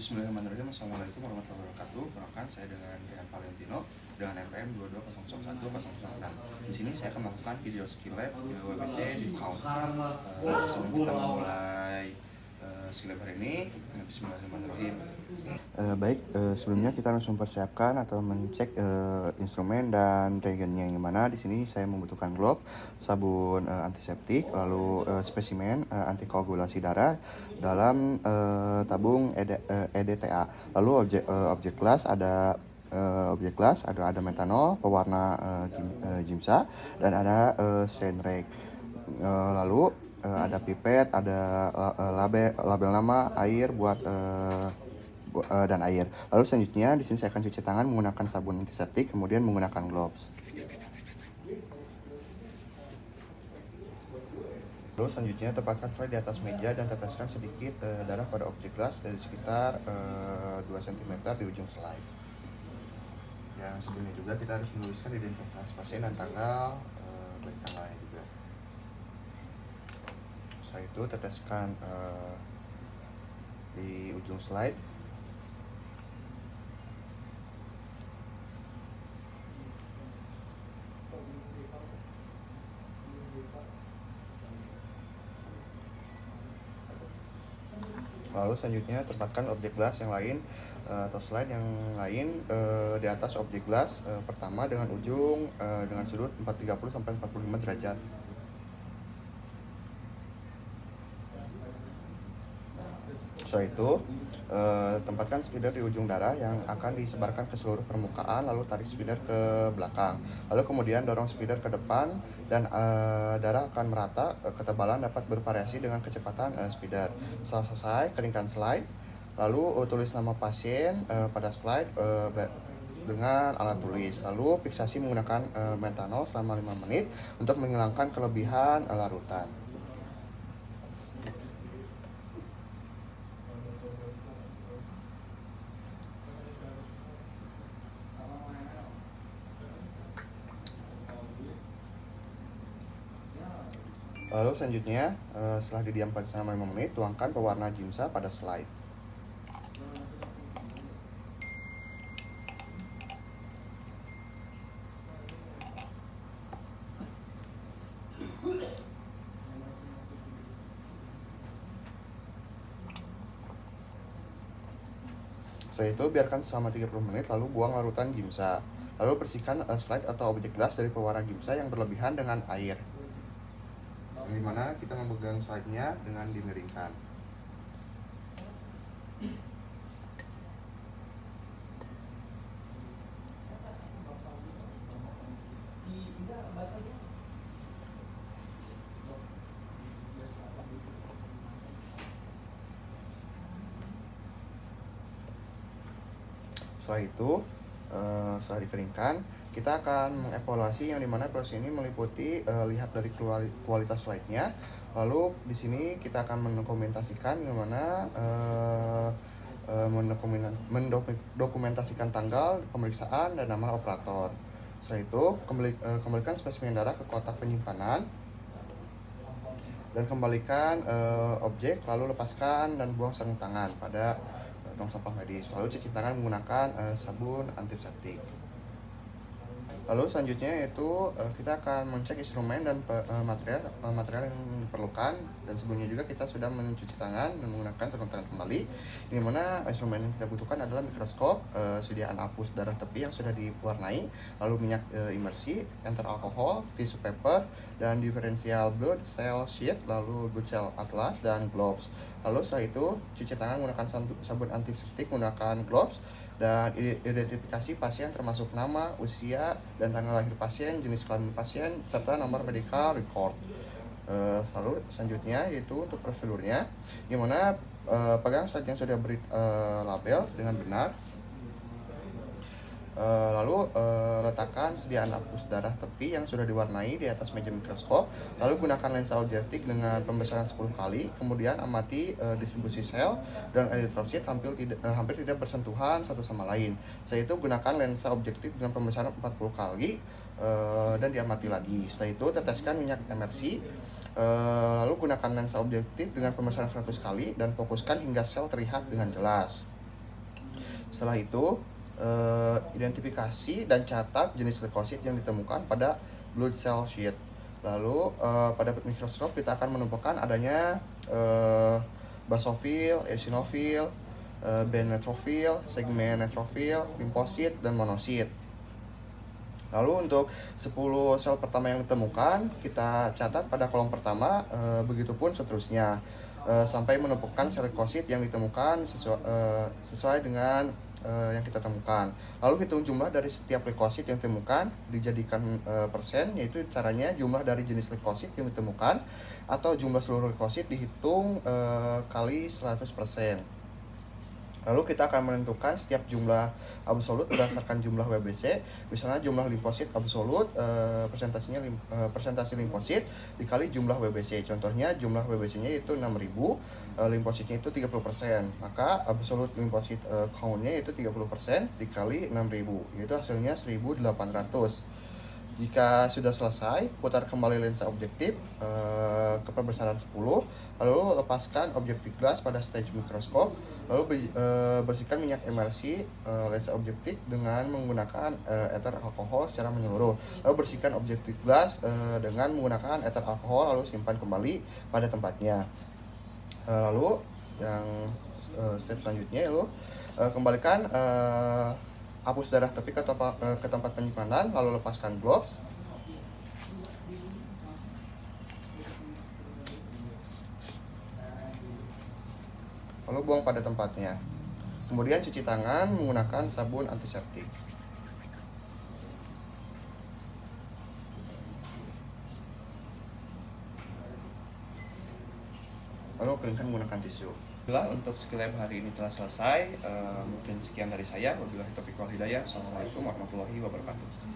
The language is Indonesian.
Bismillahirrahmanirrahim. Assalamualaikum warahmatullahi wabarakatuh. Perkenalkan, saya dengan Rian Valentino dengan NPM 220011096. Di sini saya akan melakukan video skill lab ke WBC di Count. Sebelum kita memulai skill lab hari ini, Bismillahirrahmanirrahim. Sebelumnya kita langsung persiapkan atau mencek instrumen dan reagennya, yang mana di sini saya membutuhkan glove, sabun antiseptik, lalu spesimen antikoagulasi darah dalam tabung EDTA. Lalu objek kelas ada metanol, pewarna Gimsa, dan ada Senrek. Lalu ada pipet, ada label nama, air buat dan air. Lalu selanjutnya di sini saya akan cuci tangan menggunakan sabun antiseptik, kemudian menggunakan gloves. Lalu selanjutnya tempatkan slide di atas meja dan teteskan sedikit darah pada objek gelas dari sekitar 2 cm di ujung slide. Yang sebelumnya juga kita harus menuliskan identitas pasien dan tanggal, baik tanggalnya juga. Setelah itu teteskan di ujung slide. Lalu selanjutnya tempatkan objek gelas yang lain atau slide yang lain di atas objek gelas pertama dengan ujung dengan sudut 430 sampai 45 derajat. Setelah itu tempatkan spider di ujung darah yang akan disebarkan ke seluruh permukaan, lalu tarik spider ke belakang. Lalu kemudian dorong spider ke depan dan darah akan merata. Ketebalan dapat bervariasi dengan kecepatan spider. Setelah selesai, keringkan slide. Lalu tulis nama pasien pada slide dengan alat tulis. Lalu fiksasi menggunakan metanol selama 5 menit untuk menghilangkan kelebihan larutan. Lalu selanjutnya, setelah didiamkan selama 5 menit, tuangkan pewarna Gimsa pada slide. Setelah itu biarkan selama 30 menit, lalu buang larutan Gimsa. Lalu bersihkan slide atau objek gelas dari pewarna Gimsa yang berlebihan dengan air. Yang dimana kita memegang slide-nya dengan dimiringkan. Setelah itu, setelah dikeringkan, kita akan mengevaluasi, yang dimana evaluasi ini meliputi lihat dari kualitas slide-nya. Lalu di sini kita akan mendokumentasikan, yang mana mendokumentasikan tanggal pemeriksaan dan nama operator. Setelah itu kembalikan spesimen darah ke kotak penyimpanan dan kembalikan objek, lalu lepaskan dan buang sarung tangan pada tong sampah medis. Lalu cuci tangan menggunakan sabun antiseptik. Lalu selanjutnya yaitu kita akan mengecek instrumen dan material yang diperlukan, dan sebelumnya juga kita sudah mencuci tangan dan menggunakan sarung tangan kembali. Di mana instrumen yang kita butuhkan adalah mikroskop, sediaan apus darah tepi yang sudah diwarnai, lalu minyak imersi, enter alkohol, tisu paper, dan differential blood cell sheet, lalu blood cell atlas, dan gloves. Lalu setelah itu cuci tangan menggunakan sabun antiseptik, menggunakan gloves, dan identifikasi pasien termasuk nama, usia, dan tanggal lahir pasien, jenis kelamin pasien, serta nomor medical record. Lalu selanjutnya yaitu untuk prosedurnya, dimana pegang slide yang sudah beri label dengan benar. Lalu letakkan sediaan apus darah tepi yang sudah diwarnai di atas meja mikroskop. Lalu gunakan lensa objektif dengan pembesaran 10 kali. Kemudian amati distribusi sel dan eritrosit hampir tidak bersentuhan satu sama lain. Setelah itu gunakan lensa objektif dengan pembesaran 40 kali dan diamati lagi. Setelah itu teteskan minyak emersi. Lalu gunakan lensa objektif dengan pembesaran 100 kali dan fokuskan hingga sel terlihat dengan jelas. Setelah itu, identifikasi dan catat jenis leukosit yang ditemukan pada blood cell sheet. Lalu pada mikroskop kita akan menemukan adanya basofil, eosinofil, band neutrofil, segmen neutrofil, limfosit, dan monosit. Lalu untuk 10 sel pertama yang ditemukan, kita catat pada kolom pertama, begitupun seterusnya, sampai menemukan sel leukosit yang ditemukan sesuai dengan yang kita temukan. Lalu hitung jumlah dari setiap leukosit yang ditemukan, dijadikan persen, yaitu caranya jumlah dari jenis leukosit yang ditemukan, atau jumlah seluruh leukosit dihitung kali 100%. Lalu kita akan menentukan setiap jumlah absolut berdasarkan jumlah WBC. Misalnya jumlah limfosit absolut, persentase limfosit dikali jumlah WBC. Contohnya jumlah WBC-nya itu 6.000, limfositnya itu 30%. Maka absolut limfosit count-nya itu 30% dikali 6.000, yaitu hasilnya 1.800. Jika sudah selesai, putar kembali lensa objektif ke perbesaran 10, lalu lepaskan objektif gelas pada stage mikroskop, lalu bersihkan minyak emersi lensa objektif dengan menggunakan ether alkohol secara menyeluruh. Lalu bersihkan objektif gelas dengan menggunakan ether alkohol, lalu simpan kembali pada tempatnya. Lalu yang step selanjutnya, lalu kembalikan hapus darah tepi ke tempat penyimpanan, lalu lepaskan gloves. Lalu buang pada tempatnya. Kemudian cuci tangan menggunakan sabun antiseptik. Lalu keringkan menggunakan tisu. Untuk skill lab hari ini telah selesai. Mungkin sekian dari saya. Wabillahi taufiq wal hidayah. Assalamualaikum warahmatullahi wabarakatuh.